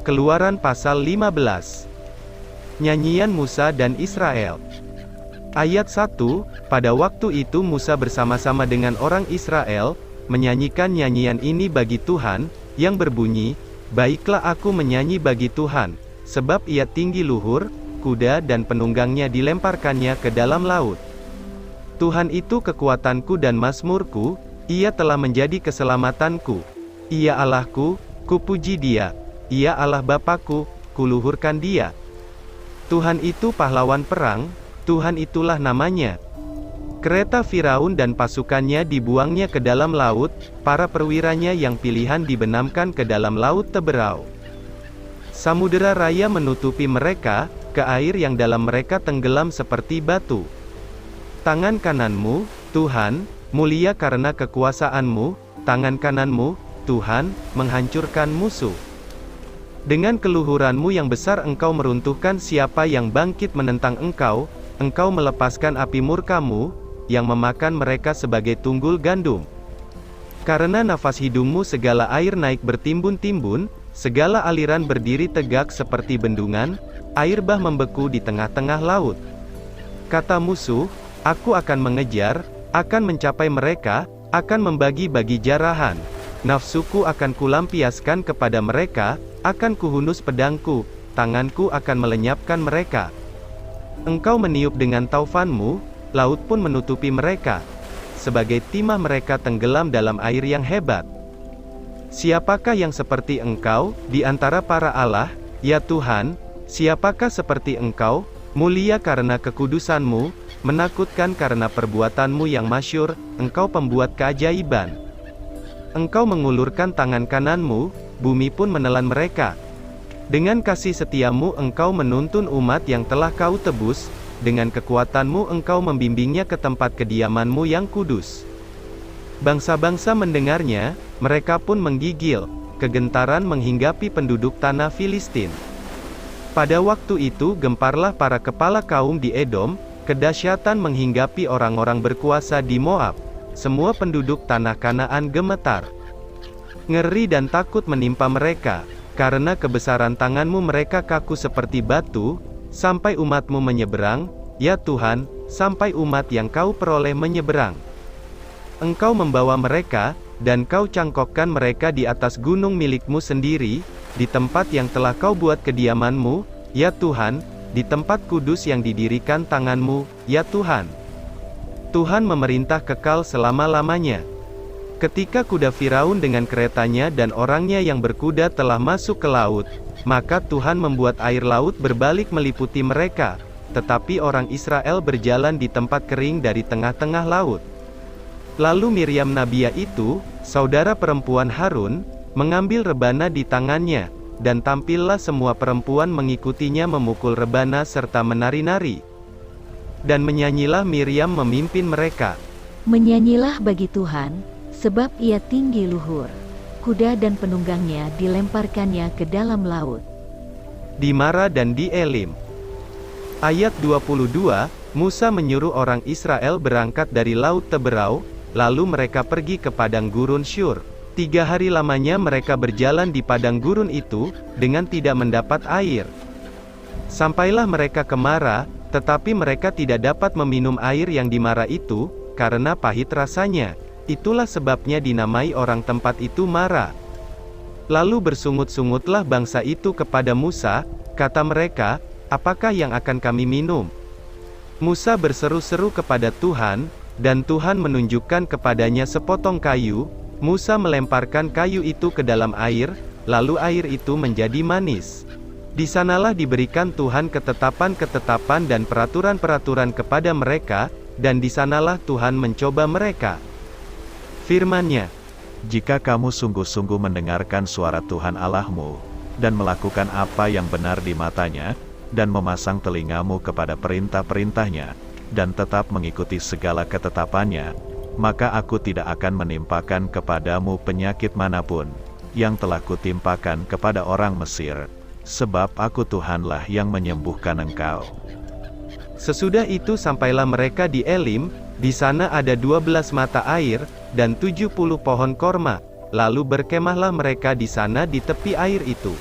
Keluaran pasal 15. Nyanyian Musa dan Israel. Ayat 1, pada waktu itu Musa bersama-sama dengan orang Israel, menyanyikan nyanyian ini bagi Tuhan, yang berbunyi, "Baiklah aku menyanyi bagi Tuhan, sebab ia tinggi luhur, kuda dan penunggangnya dilemparkannya ke dalam laut. Tuhan itu kekuatanku dan mazmurku, ia telah menjadi keselamatanku. Ia Allahku, kupuji dia. Ia Allah Bapakku, kuluhurkan dia. Tuhan itu pahlawan perang, Tuhan itulah namanya. Kereta Firaun dan pasukannya dibuangnya ke dalam laut, para perwiranya yang pilihan dibenamkan ke dalam laut teberau. Samudera raya menutupi mereka, ke air yang dalam mereka tenggelam seperti batu. Tangan kananmu, Tuhan, mulia karena kekuasaanmu, tangan kananmu, Tuhan, menghancurkan musuh. Dengan keluhuranmu yang besar engkau meruntuhkan siapa yang bangkit menentang engkau, engkau melepaskan api murkamu, yang memakan mereka sebagai tunggul gandum. Karena nafas hidungmu segala air naik bertimbun-timbun, segala aliran berdiri tegak seperti bendungan, air bah membeku di tengah-tengah laut. Kata musuh, aku akan mengejar, akan mencapai mereka, akan membagi-bagi jarahan. Nafsuku akan kulampiaskan kepada mereka, akan kuhunus pedangku, tanganku akan melenyapkan mereka. Engkau meniup dengan taufanmu, laut pun menutupi mereka. Sebagai timah mereka tenggelam dalam air yang hebat. Siapakah yang seperti engkau, di antara para Allah, ya Tuhan? Siapakah seperti engkau, mulia karena kekudusanmu, menakutkan karena perbuatanmu yang masyhur, engkau pembuat keajaiban. Engkau mengulurkan tangan kananmu, bumi pun menelan mereka. Dengan kasih setiamu engkau menuntun umat yang telah kau tebus, dengan kekuatanmu engkau membimbingnya ke tempat kediamanmu yang kudus. Bangsa-bangsa mendengarnya, mereka pun menggigil, kegentaran menghinggapi penduduk tanah Filistin. Pada waktu itu gemparlah para kepala kaum di Edom, kedahsyatan menghinggapi orang-orang berkuasa di Moab. Semua penduduk tanah Kanaan gemetar. Ngeri dan takut menimpa mereka, karena kebesaran tanganmu mereka kaku seperti batu, sampai umatmu menyeberang, ya Tuhan, sampai umat yang kau peroleh menyeberang. Engkau membawa mereka, dan kau cangkokkan mereka di atas gunung milikmu sendiri, di tempat yang telah kau buat kediamanmu, ya Tuhan, di tempat kudus yang didirikan tanganmu, ya Tuhan. Tuhan memerintah kekal selama-lamanya. Ketika kuda Firaun dengan keretanya dan orangnya yang berkuda telah masuk ke laut, maka Tuhan membuat air laut berbalik meliputi mereka, tetapi orang Israel berjalan di tempat kering dari tengah-tengah laut. Lalu Miriam Nabiah itu, saudara perempuan Harun, mengambil rebana di tangannya, dan tampillah semua perempuan mengikutinya memukul rebana serta menari-nari. Dan menyanyilah Miriam memimpin mereka. Menyanyilah bagi Tuhan, sebab ia tinggi luhur. Kuda dan penunggangnya dilemparkannya ke dalam laut. Di Mara dan di Elim. Ayat 22, Musa menyuruh orang Israel berangkat dari laut teberau, lalu mereka pergi ke padang gurun Syur. 3 hari lamanya mereka berjalan di padang gurun itu, dengan tidak mendapat air. Sampailah mereka ke Mara, tetapi mereka tidak dapat meminum air yang di Mara itu, karena pahit rasanya. Itulah sebabnya dinamai orang tempat itu Mara. Lalu bersungut-sungutlah bangsa itu kepada Musa, kata mereka, apakah yang akan kami minum? Musa berseru-seru kepada Tuhan, dan Tuhan menunjukkan kepadanya sepotong kayu. Musa melemparkan kayu itu ke dalam air, lalu air itu menjadi manis. Di sanalah diberikan Tuhan ketetapan-ketetapan dan peraturan-peraturan kepada mereka, dan di sanalah Tuhan mencoba mereka. Firman-Nya, jika kamu sungguh-sungguh mendengarkan suara Tuhan Allahmu, dan melakukan apa yang benar di matanya, dan memasang telingamu kepada perintah-perintahnya, dan tetap mengikuti segala ketetapannya, maka aku tidak akan menimpakan kepadamu penyakit manapun, yang telah kutimpakan kepada orang Mesir, sebab aku Tuhanlah yang menyembuhkan engkau. Sesudah itu sampailah mereka di Elim, di sana ada 12 mata air, dan 70 pohon korma, lalu berkemahlah mereka di sana di tepi air itu.